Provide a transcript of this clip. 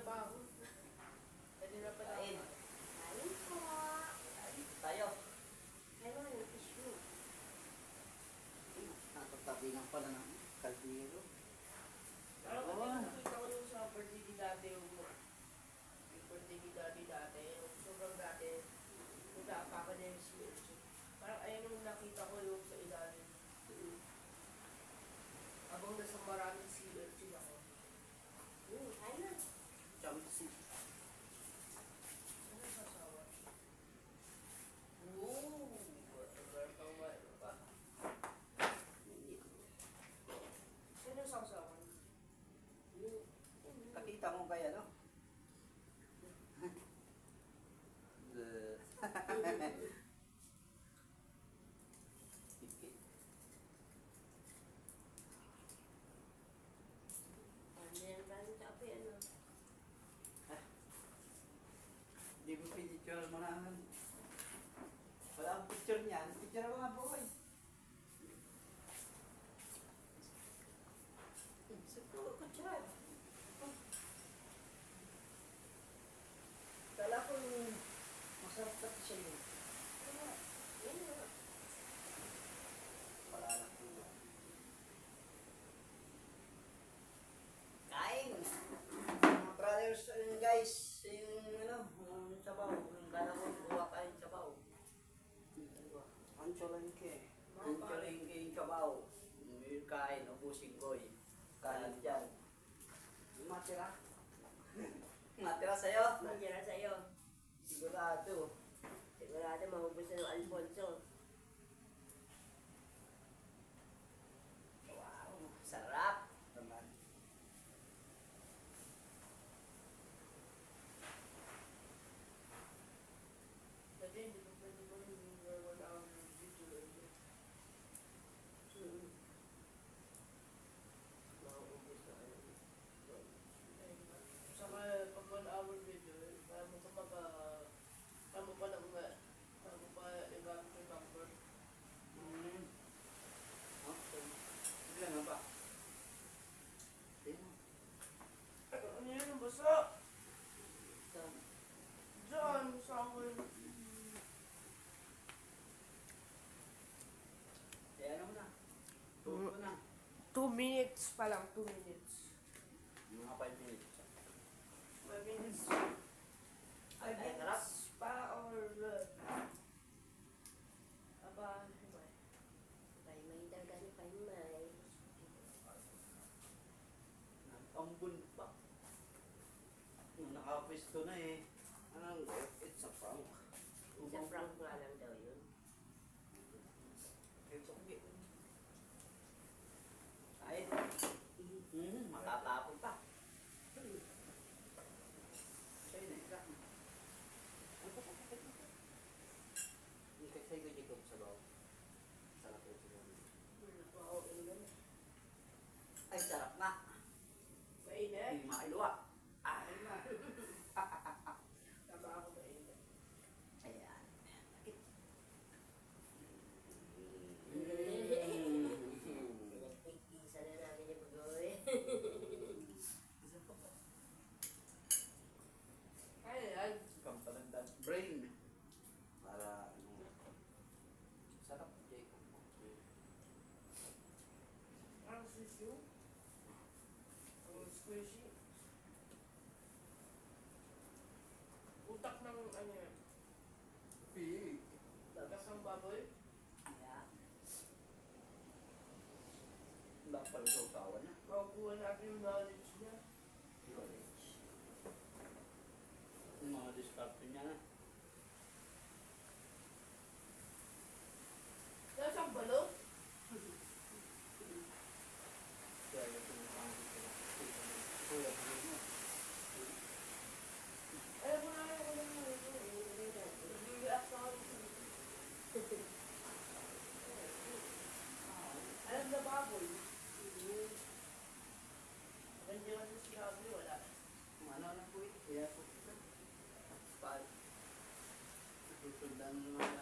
trabaho. Pwede na pala. Kain. Kain po. Kain tayo. Meron yung tissue. Nakatabi nga pala ng kaldero. Parang Oo. nakita ko yung sa birthday ni dati yung birthday ni dati, yung sobrang dati, punta pa ka na yung CLG. Parang ayun yung nakita ko yung sa ilalim. Abang nasa maraming CLG ako. Kain na. Chamsi. Ano sa asawa? Oo! Meron pa. Hindi. Sino sa asawa? Kakita mo kaya, no? Tikit. Meron pa rin kape, ano? Hindi mo picture mo naman. Wala akong picture niyan. Picture mo nga, boy. Siguro ko siya. Kala ko masarap na siya yun. Yan na. Wala lang po. Kain! Mga brothers, guys, yung yung sabaw, yung kala ko buwa kain sabaw. Ancholenke. Ancholenke yung sabaw. Yung kain, ubusin ko eh. Kain dyan. Matira. Matira sa'yo. Magyara sa'yo. Sigurado. Sigurado mahubos na ng Alfonso. Wow, sarap. Naman. Pwede, hindi ko pwede ko yung wala akong video. Mahubos na ano. Saka pag 1 hour video, kaya mo pa igamit yung number. Okay. Bigla nga ba? Ano yun ang basa? Diyan, sa akin. Eh, ano na? Tuto na. 2 minutes pa lang, 2 minutes. Mga 5 minutes. 5 minutes. 5 Ay, sarap. minutes pa or... Aba, himay. Paimay talaga ni Paimay. Ambun pa. Nakapwesto na eh. Anong, it's a prank. Sa prank nga lang daw yun. It's okay. Kahit, matatapon pa. Sa'yo na, ika. Hindi kasi ko dito sa bawah. Sarap yun siguro. Wow, ilan. Ay, sarap na. Mainit. Hindi mailuwa. Ah, Tama ako mainit. ayan. Isa na namin yung bagoy. Ayan. Kampalandan. Brain. Para, sarap, Jacob. Ang sisyo. Ang squishy. Utak ng ano yan. Pig. Utak ng baboy. Ayan. Bakal sa utawan na. Makukuha natin yung knowledge niya. Knowledge. Yung mga diskarte niya na. Nasa ang balot? Kaya yung pinapangit ko. Kuya, buhay mo. Alam mo na yung ulang mo. Nag-react ako. Alam na baboy. Ganda kasi sinabi, wala. Kung ano na po eh. Kaya po. Pag. Susundan naman